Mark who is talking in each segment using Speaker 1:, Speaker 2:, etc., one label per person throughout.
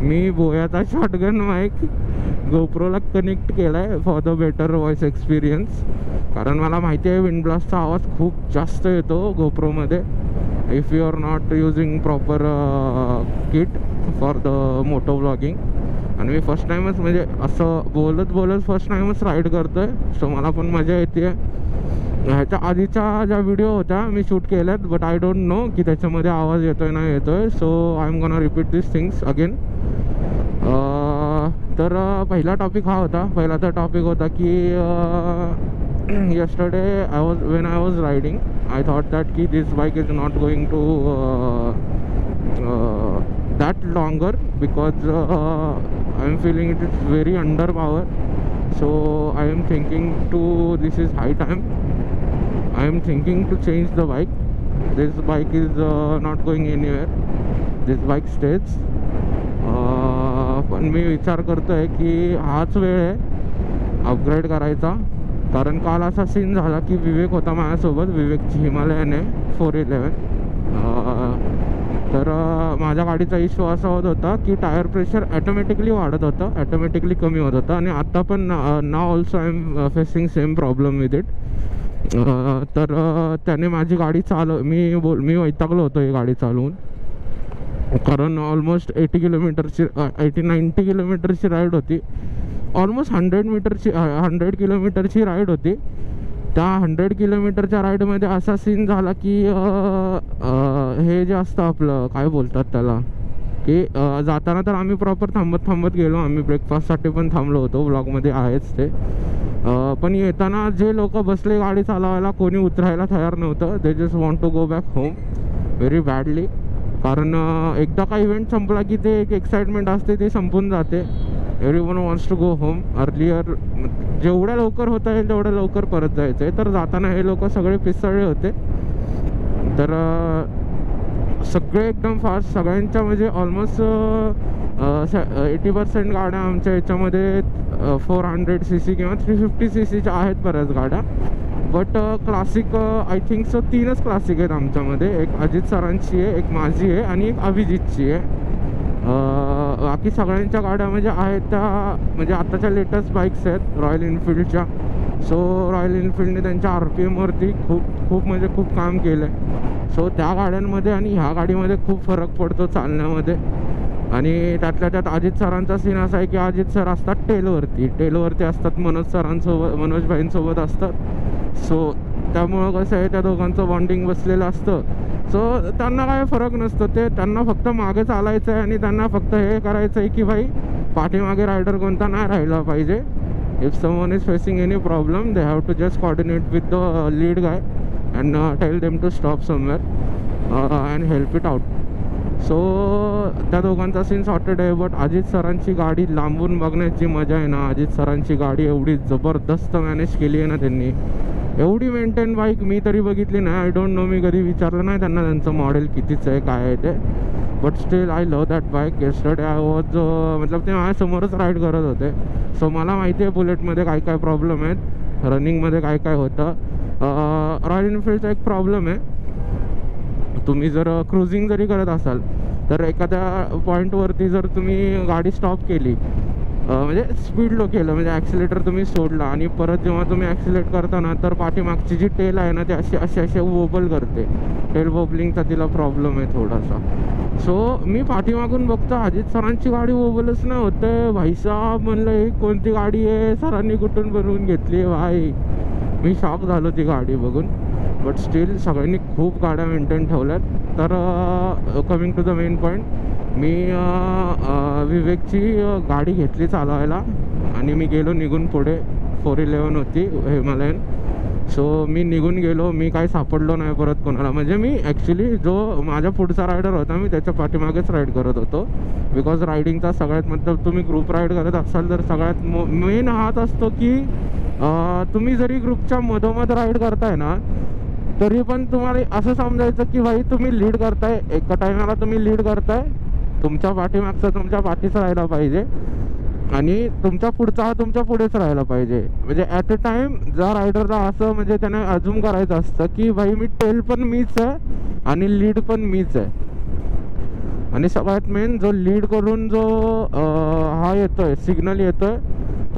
Speaker 1: मी बोयाचा shotgun mic गोप्रोला connect केला आहे for the better voice experience. कारण मला माहिती आहे विंड ब्लास्टचा आवाज खूप जास्त येतो गोप्रोमध्ये if you are not using proper kit for the moto vlogging. आणि मी फर्स्ट टाईमच म्हणजे असं बोलत फर्स्ट टाईमच राईड करतो आहे. सो मला पण मजा येते. ह्याच्या आधीच्या ज्या व्हिडिओ होत्या मी शूट केल्यात बट आय डोंट नो की त्याच्यामध्ये आवाज येतो आहे नाही येतो आहे. So I am gonna repeat this things again. तर पहिला टॉपिक हा होता. पहिला तर टॉपिक होता की yesterday when I was riding I thought that ki this bike is not going to that longer because I am feeling it is very under power. So I am thinking to this is high time I am thinking to change the bike. This bike is not going anywhere. This bike stays. पण मी विचार करतोय की हाच वेळ आहे upgrade करायचा. कारण काल असा सीन झाला की विवेक होता माझ्यासोबत. विवेकची हिमालयन आहे 411. तर माझ्या गाडीचा इश्यू असा होत होता की टायर प्रेशर ॲटोमॅटिकली वाढत होतं, ॲटोमॅटिकली कमी होत होतं. आणि आत्ता पण नाव also I am facing same problem with it. तर त्याने माझी गाडी मी वैतागलो होतो ही गाडी चालवून. कारण ऑलमोस्ट 80-90 किलोमीटरची राईड होती. ऑलमोस्ट 100 किलोमीटरची राईड होती. त्या 100 किलोमीटरच्या राईडमध्ये असा सीन झाला की हे जे असतं आपलं काय बोलतात त्याला की जाताना तर आम्ही प्रॉपर थांबत गेलो. आम्ही ब्रेकफास्टसाठी पण थांबलो होतो, ब्लॉगमध्ये आहेच ते. पण येताना जे लोक बसले गाडी चालवायला कोणी उतरायला तयार नव्हतं. They just want to go back home very badly. कारण एकदा का इव्हेंट संपला की ते एक एक्साइटमेंट असते ते संपून जाते. Everyone wants to go home earlier. जेवढ्या लवकर होता येईल तेवढ्या लवकर परत जायचं आहे. तर जाताना हे लोक सगळे पिसळले होते. तर सगळे एकदम फास्ट सगळ्यांच्या म्हणजे ऑलमोस्ट 80% गाड्या आमच्या याच्यामध्ये 400cc किंवा 350cc आहेत बऱ्याच गाड्या. But classic I think so 3च क्लासिक आहेत आमच्यामध्ये. एक अजित सरांची आहे, एक माझी आहे आणि एक अभिजितची आहे. बाकी सगळ्यांच्या गाड्या म्हणजे आहेत त्या म्हणजे आत्ताच्या लेटेस्ट बाईक्स आहेत रॉयल एनफिल्डच्या. सो रॉयल एनफिल्डने त्यांच्या RPMवरती खूप म्हणजे खूप काम केलं आहे. सो त्या गाड्यांमध्ये आणि ह्या गाडीमध्ये खूप फरक पडतो चालण्यामध्ये. आणि त्यातल्या त्यात अजित सरांचा सीन असा आहे की अजित सर असतात टेलवरती असतात, मनोज भाईंसोबत असतात. सो त्यामुळं कसं आहे त्या दोघांचं बॉन्डिंग बसलेलं असतं. सो त्यांना काय फरक नसतं. त्यांना फक्त मागे चालायचं आहे आणि त्यांना फक्त हे करायचं आहे की भाई पाठीमागे रायडर कोणता नाही राहिला पाहिजे. If someone is facing any problem they have to just coordinate with the lead guy and tell them to stop somewhere and help it out. So त्या दोघांचा सीन सॉर्टेड आहे. बट अजित सरांची गाडी लांबून बघण्याची मजा आहे ना. अजित सरांची गाडी एवढी जबरदस्त मॅनेज केली आहे ना त्यांनी. एवढी मेंटेन बाईक मी तरी बघितली नाही. आय डोंट नो, मी कधी विचारलं नाही त्यांना त्यांचं मॉडेल कितीचं आहे काय आहे ते. But still I love that bike. Yesterday I was मतलब ते माझ्यासमोरच राईड करत होते. सो मला माहिती आहे बुलेटमध्ये काय काय प्रॉब्लेम आहेत, रनिंगमध्ये काय काय होतं. रॉयल एनफिल्डचा एक प्रॉब्लेम आहे, तुम्ही जर क्रुझिंग जरी करत असाल तर एखाद्या पॉईंटवरती जर तुम्ही गाडी स्टॉप केली म्हणजे स्पीड लो केलं म्हणजे ॲक्सिलेटर तुम्ही सोडला आणि परत जेव्हा तुम्ही ॲक्सिलेट करताना तर पाठीमागची जी टेल आहे ना ती अशी वोबल करते. टेल वोबलिंगचा तिला प्रॉब्लेम आहे थोडासा. सो मी पाठीमागून बघतो अजित सरांची गाडी वोबलच नाही होतं. भाईसाहेब म्हणलं ही कोणती गाडी आहे, सरांनी कुठून बनवून घेतली आहे भाई. मी शॉक झालो ती गाडी बघून. बट स्टील सगळ्यांनी खूप गाड्या मेंटेन ठेवल्यात. तर coming to the main point, मी विवेकची गाडी घेतली चालवायला आणि मी गेलो निघून पुढे. 411 होती हिमालयन. सो मी निघून गेलो. मी काही सापडलो नाही परत कोणाला. म्हणजे मी ॲक्च्युली जो माझ्या पुढचा रायडर होता मी त्याच्या पाठीमागेच राईड करत होतो. बिकॉज रायडिंगचा सगळ्यात मतलब तुम्ही ग्रुप राईड करत असाल तर सगळ्यात मेन हाच असतो की तुम्ही जरी ग्रुपच्या मधोमध राईड करताय ना तरी पण तुम्हाला असं समजायचं की भाई तुम्ही लीड करताय. एका टायमाला तुम्ही लीड करताय. तुमच्या पाठीमागचा तुमच्या पाठीच राहायला पाहिजे आणि तुमच्या पुढचा हा तुमच्या पुढेच राहायला पाहिजे. म्हणजे ॲट अ टाइम ज्या रायडरला असं म्हणजे त्याने अजूम करायचं असतं की भाई मी टेल पण मीच आहे आणि लीड पण मीच आहे. आणि सगळ्यात मेन जो लीड करून जो हा येतोय सिग्नल येतोय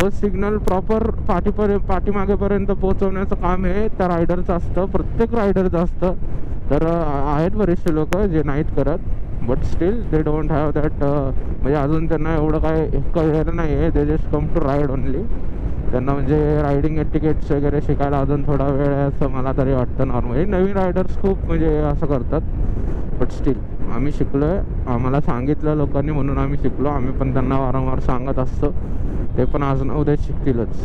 Speaker 1: तो सिग्नल प्रॉपर पाठीमागेपर्यंत पोहोचवण्याचं काम हे त्या रायडरचं असतं, प्रत्येक रायडरचं असतं. तर आहेत बरेचसे लोक जे नाहीत करत, but still they don't have that, म्हणजे अजून त्यांना एवढं काय कळलेलं नाही आहे. They just come to ride only. त्यांना म्हणजे रायडिंग एटिकेट्स वगैरे शिकायला अजून थोडा वेळ आहे असं मला तरी वाटतं. नॉर्मली नवीन रायडर्स खूप म्हणजे असं करतात, बट स्टील आम्ही शिकलो आहे, आम्हाला सांगितलं लोकांनी म्हणून आम्ही शिकलो. आम्ही पण त्यांना वारंवार सांगत असतो, ते पण आज ना उद्या शिकतीलच.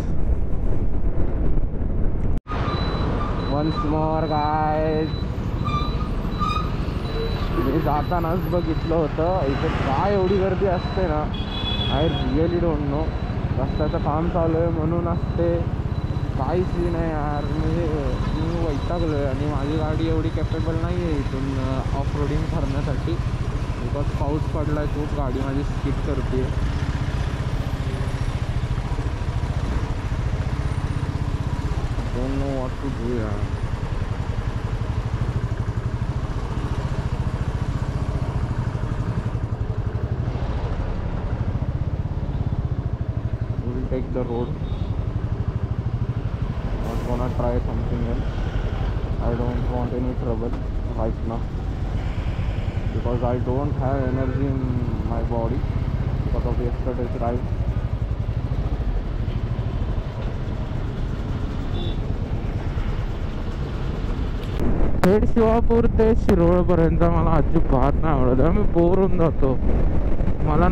Speaker 1: वन्स मोर गाइस, मी जातानाच बघितलं होतं इथे काय एवढी गर्दी असते ना. आय रिअली डोंट नो, रस्त्याचं काम चालू आहे म्हणून असते, काही सीन आहे यार. म्हणजे मी वैतागलो आहे आणि माझी गाडी एवढी कॅपेबल नाही आहे इथून ऑफ रोडिंग करण्यासाठी, बिकॉज पाऊस पडला आहे खूप, गाडी माझी स्किप करते. Don't know what to do यार. Take the road, not gonna try something else. I don't want any trouble right now because I don't have energy in my body because of yesterday's ride. Khed Shivapur ते शिरोळपर्यंत मला अजिबात नाही आवडत. मी bore होऊन जातो. मला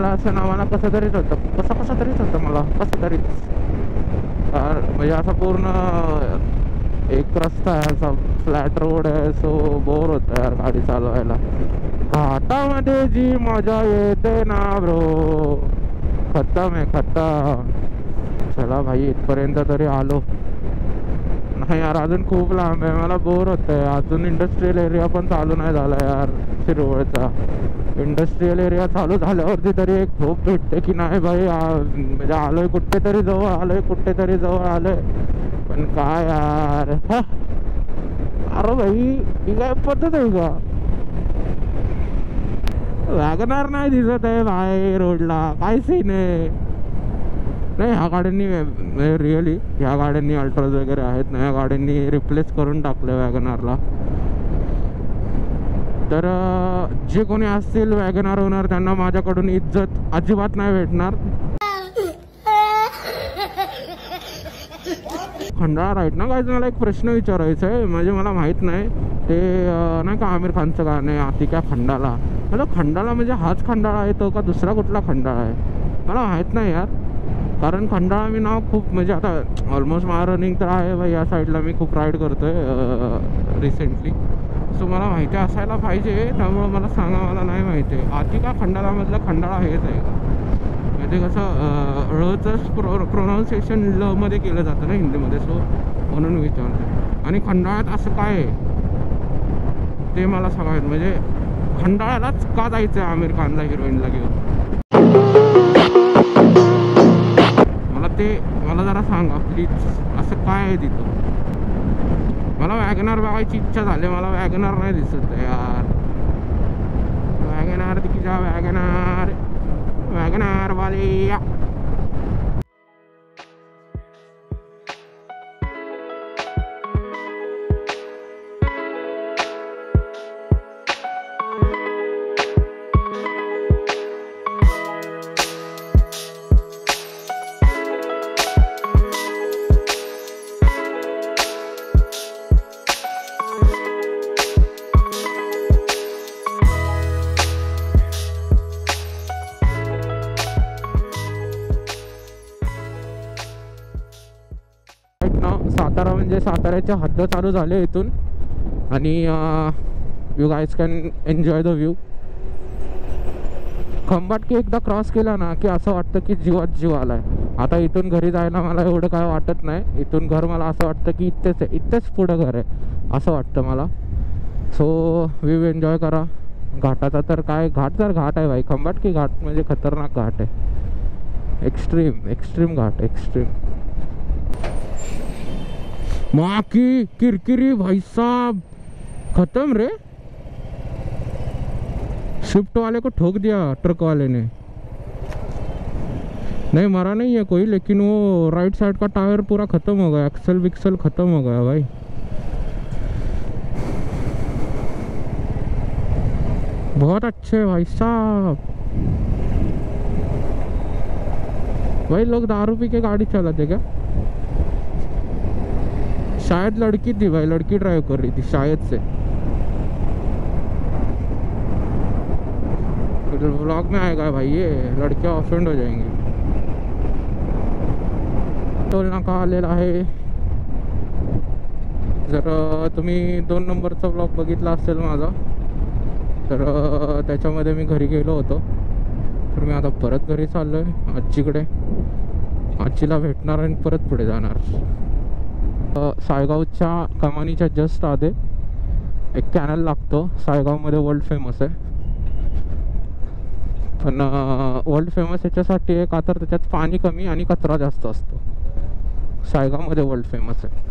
Speaker 1: असं ना, मला कसं तरीच होतं मला कसं तरीच. म्हणजे असा पूर्ण एक रस्ता आहे, असा फ्लॅट रोड आहे, सो बोर होतं यार गाडी चालवायला. घाटामध्ये जी मजा येते ना ब्रो, खतम आहे खतम. चला भाई इथपर्यंत तरी आलो. नाही यार अजून खूप लांब आहे, मला बोर होतंय. अजून इंडस्ट्रियल एरिया पण चालू नाही झाला यार शिरोळचा. इंडस्ट्रियल एरिया चालू झाल्यावरती तरी एक झोप भेटते की नाही भाई, म्हणजे आलोय कुठेतरी जवळ आलोय. पण काय यार, अरे भाई ही काय पद्धत आहे का? वॅगनार नाही दिसत आहे भाई रोडला, काय सीन आहे. नाही ह्या गाड्यांनी रिअली ह्या गाड्यांनी अल्ट्राज वगैरे आहेत ना, ह्या गाड्यांनी रिप्लेस करून टाकलं वॅगनारला. तर जे कोणी असतील वॅगनार ओनर त्यांना माझ्याकडून इज्जत अजिबात नाही भेटणार. खंडाळा राईट ना गाईज, मला एक प्रश्न विचारायचा आहे. म्हणजे मला माहीत नाही ते नाही का आमिर खानचं गाणं आती क्या खंडाळा, मला खंडाळा म्हणजे हाच खंडाळा आहे तो का दुसरा कुठला खंडाळा आहे मला माहीत नाही यार. कारण खंडाळा मी नाव खूप म्हणजे आता ऑलमोस्ट माझं रनिंग तर आहे भाई, या साईडला मी खूप राईड करतोय रिसेंटली, सो मला माहिती असायला पाहिजे. त्यामुळं मला सांगा, मला नाही माहिती आहे. आती का खंडाळामधलं खंडाळा हेच आहे का? म्हणजे कसं ळचं प्रोनाऊन्सिएशन ल मध्ये केलं जातं ना हिंदीमध्ये, सो म्हणून विचारतो. आणि खंडाळ्यात असं काय आहे ते मला सांगायचं, म्हणजे खंडाळ्यालाच का जायचं आहे आमिर खानला हिरोईनला घेऊन, मला जरा सांगा प्लीज. असं काय आहे तिथं? मला वॅगनार बघायची इच्छा झाली, मला वॅगनार नाही दिसत यार. वॅगनार दिखी जा, वॅगनार वाले. सातारा म्हणजे साताऱ्याच्या हद्द चालू झाले इथून, आणि you guys can enjoy the view. Khambatki एकदा क्रॉस केला ना की असं वाटतं की जीवात जीव आलाय. आता इथून घरी जायला मला एवढं काय वाटत नाही. इथून घर मला असं वाटतं की इथेच आहे, इथेच पुढं घर आहे असं वाटतं मला. सो व्ह्यू एन्जॉय करा. घाटाचा तर काय घाट आहे भाई, खंबाटकी घाट म्हणजे खतरनाक घाट आहे. एक्स्ट्रीम घाट, एक्स्ट्रीम. माँ की किरकिरी भाई साहब, खत्म रे. स्विफ्ट वाले को ठोक दिया ट्रक वाले ने। नहीं मरा नहीं है कोई, लेकिन वो राइट साइड का टायर पूरा ख़त्म हो गया, एक्सल विक्सल ख़त्म हो गया भाई। बहुत अच्छे भाई साहब। भाई लोग दारू पी के गाड़ी चलाते क्या? शायद लड़की थी भाई, लड़की ड्राइव कर रही थी शायद से। व्लॉग में आएगा भाई, ये लड़कियां ऑफेंड हो जाएंगी। टोल नाका आलेला आहे। जर तुम्ही 2 नंबरचा व्लॉग बघितला असेल माझा, तर त्याच्यामध्ये मी घरी गेलो होतो। तर मी आता परत घरी चाललोय आजीकडे, आजीला भेटणार आणि परत पुढे जाणार। सायगावच्या कमानीच्या जस्ट आधे एक कॅनल लागतो, सायगावमध्ये वर्ल्ड फेमस आहे। पण वर्ल्ड फेमस याच्यासाठी आहे का तर त्याच्यात पाणी कमी आणि कचरा जास्त असतो। सायगावमध्ये वर्ल्ड फेमस आहे।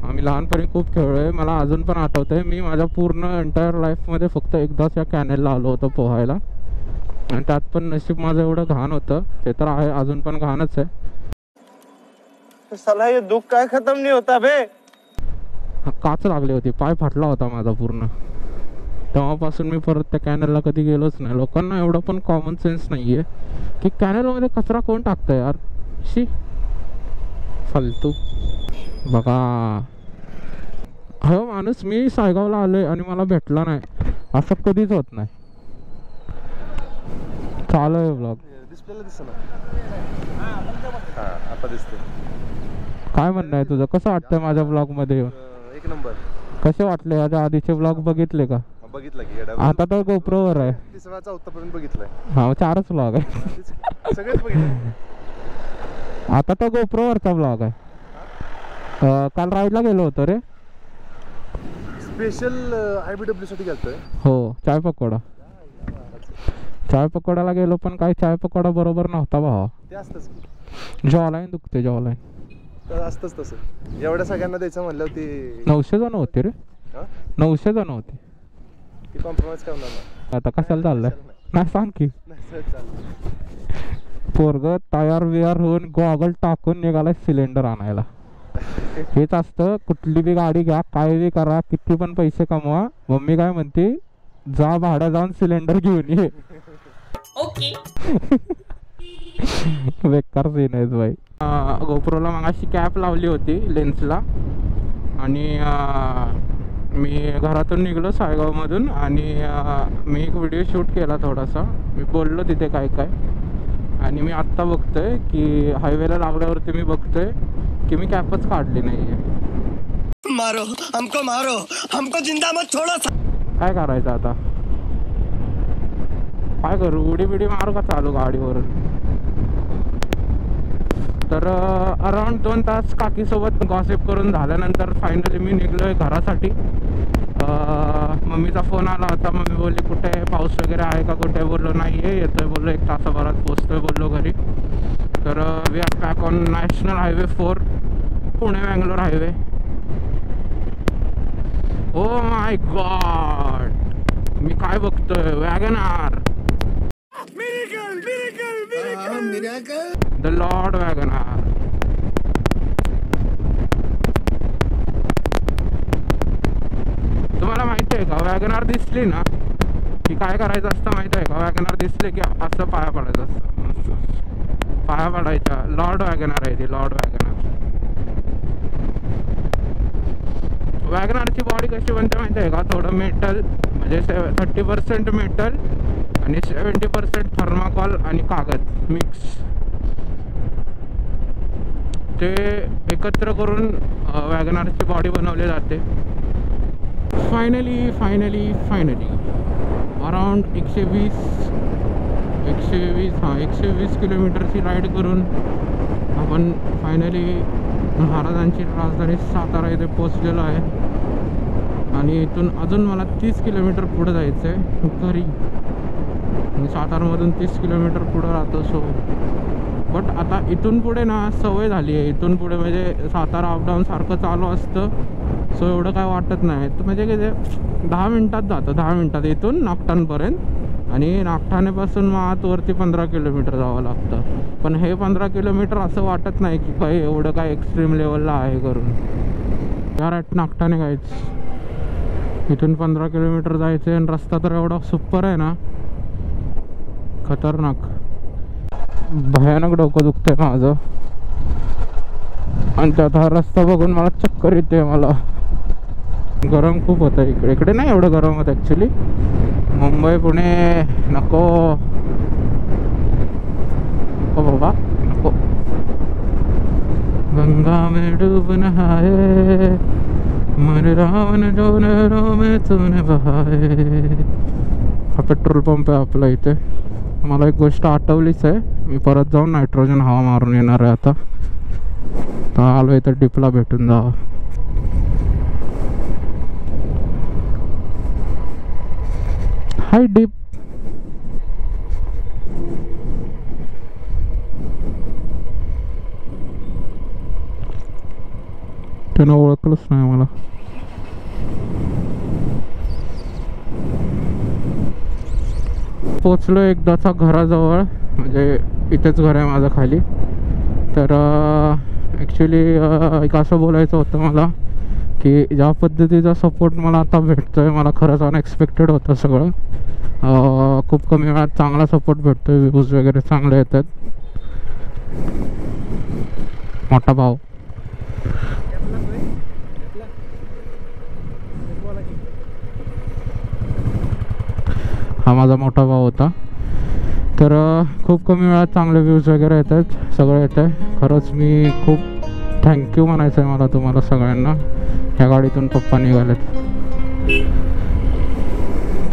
Speaker 1: आम्ही लहानपणी खूप खेळलोय, मला अजून पण आठवतंय। मी माझ्या पूर्ण एंटायर लाईफमध्ये फक्त एकदाच या कॅनेलला आलो होतो पोहायला, आणि त्यात पण नशीब माझं एवढं घाण होतं, ते तर आहे अजून पण घाणच आहे।
Speaker 2: साला ये दुख काय खत्म नहीं होता बे।
Speaker 1: काच लागली होती, पाय फाटला होता माझा पूर्ण। तेव्हापासून मी परत त्या कॅनलला कधी गेलोच नाही। लोकांना एवढं पण कॉमन सेन्स नाही आहे की कॅनलमध्ये कचरा कोण टाकतं यार, शी फालतू। बघा हो माणूस, मी सायगावला आलोय आणि मला भेटला नाही असं कधीच होत नाही। चालू आहे ब्लॉग,
Speaker 2: डिस्प्लेला दिसना। हां आता दिसते।
Speaker 1: काय म्हणणं आहे तुझं? कसं वाटतंय माझ्या ब्लॉग मध्ये?
Speaker 2: एक नंबर।
Speaker 1: कसे वाटले? माझ्या आधीचे ब्लॉग बघितले का?
Speaker 2: बघितलं की
Speaker 1: आता तर गोप्रोवर आहे।
Speaker 2: 3रा 4था पर्यंत बघितलंय।
Speaker 1: हा 4च ब्लॉग आहे,
Speaker 2: सगळेच बघितले।
Speaker 1: आता तर गोप्रोवरचा ब्लॉग आहे। काल राईडला गेलो होतो रे,
Speaker 2: स्पेशल IBW साठी गेलतोय।
Speaker 1: हो चाय पकोडा, चाय पकोडाला गेलो पण काय चाय पकोडा बरोबर नव्हता भावा।
Speaker 2: ते असतंच की,
Speaker 1: जॉलाईन दुखते जॉलाईन।
Speaker 2: तर असतंच तसं, एवढ्या सगळ्यांना द्यायचं म्हणल्यावर ती
Speaker 1: 900 जण होते रे, 900 जण होते।
Speaker 2: ती कॉम्प्रोमाइज करणार नाही।
Speaker 1: आता कशाला चाललंय? नाही सांग की।
Speaker 2: नाही सहज चाललं।
Speaker 1: पोरग तयार बियार होऊन गॉगल टाकून निघालाय सिलेंडर आणायला। हेच असतं, कुठली बी गाडी घ्या, काय बी करा, किती पण पैसे कमवा, मम्मी काय म्हणते, जा भाड्या जाऊन सिलेंडर घेऊन ये।
Speaker 3: ओके
Speaker 1: बेकार सीन आहे भाई। गोप्रोला मगाशी कॅप लावली होती लेन्सला, आणि मी घरातून निघलो सायगावमधून, आणि मी एक व्हिडिओ शूट केला थोडासा, मी बोललो तिथे काय काय। आणि मी आत्ता बघतोय की हायवेला लागल्यावरती मी बघतोय की मी कॅपच काढली नाहीये।
Speaker 4: मारो हमको जिंदा मत छोड़ो।
Speaker 1: काय करायचं आता? काय करू? उडी बिडी मारू का चालू गाडीवरून? तर अराउंड 2 तास काकीसोबत गॉसिप करून झाल्यानंतर फायनली मी निघलोय घरासाठी। मम्मीचा फोन आला होता, मम्मी बोलली कुठे आहे, पाऊस वगैरे आहे का कुठे? बोललो नाही आहे, येतोय बोललो, 1 तासाभरात पोचतोय बोललो घरी। तर we are back on national highway 4, Pune Bangalore highway. Oh my god, मी काय बघतोय? WagonR, the lord WagonR. तुम्हाला माहिती आहे का, वॅगनार दिसली ना की काय करायचं असतं माहिती आहे का? वॅगनार दिसले की असं पाया पडायचं असतं, पाया पडायच्या। लॉर्ड वॅगनार आहे ती, लॉर्ड वॅगनार। वॅगनारची बॉडी कशी बनते माहिती आहे का? थोडं मेटल, म्हणजे 30% मेटल आणि 70% थर्माकॉल आणि कागद मिक्स, ते एकत्र करून वॅगनारची बॉडी बनवली जाते। फायनली अराउंड 120 किलोमीटरची राईड करून आपण फायनली महाराजांची राजधानी सातारा येथे पोचलेलो आहे। आणि इथून अजून मला 30 किलोमीटर पुढे जायचं आहे घरी। मी सातारामधून 30 किलोमीटर पुढे राहतो। सो बट आता इथून पुढे ना सवय झाली आहे, इथून पुढे म्हणजे सातारा अपडाऊन सारखं चालू असतं सो एवढं काय वाटत नाही. तर म्हणजे की ते 10 मिनटात जातं, 10 मिनटात इथून नागठाणपर्यंत. आणि नागठाणेपासून मग आतवरती 15 किलोमीटर जावं लागतं. पण हे 15 किलोमीटर असं वाटत नाही की काही एवढं काय एक्स्ट्रीम लेवलला आहे करून. यार ॲट नागठाणे काहीच इथून 15 किलोमीटर जायचं आणि रस्ता तर एवढा सुपर आहे ना, खतरनाक. भयानक डोकं दुखतंय माझं. आणि त्यात हा रस्ता बघून मला चक्कर येते. मला गरम खूप होतं इकडे. इकडे नाही एवढं गरम होतं ॲक्च्युली. मुंबई पुणे नको नको बाबा नको. गंगा में डूब नहाए मन रावण जो नैरों में तूने बहाए. हा पेट्रोल पंप आहे आपला इथे. मला एक गोष्ट आठवलीच आहे. मी परत जाऊन नायट्रोजन हवा मारून येणार आहे आता. तर आलो इथं डिपला भेटून जावं. हाय डीप. त्यानं ओळखलंच नाही मला. पोचलो एकदाचा घराजवळ. म्हणजे इथेच घर आहे माझं खाली. तर ॲक्च्युली एक असं बोलायचं होतं मला की ज्या पद्धतीचा सपोर्ट मला आता भेटतो आहे, मला खरंच अनएक्सपेक्टेड होतं सगळं. खूप कमी वेळात चांगला सपोर्ट भेटतो आहे. व्ह्यूज वगैरे चांगले येतात. मोठा भाऊ हा माझा मोठा भाऊ होता. तर खूप कमी वेळात चांगले व्ह्यूज वगैरे येतात, सगळं येतं आहे. खरंच मी खूप थँक्यू म्हणायचं आहे मला तुम्हाला सगळ्यांना. ह्या गाडीतून पप्पा निघालेत.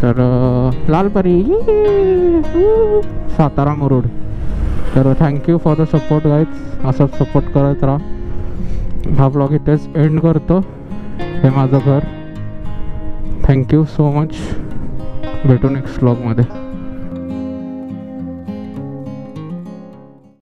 Speaker 1: तर लालपरी सातारा मुरुड. तर thank you for the support guys. असंच सपोर्ट करत राहा. हा ब्लॉग इथेच एंड करतो. हे माझं घर. Thank you so much. भेटू नेक्स्ट ब्लॉगमध्ये.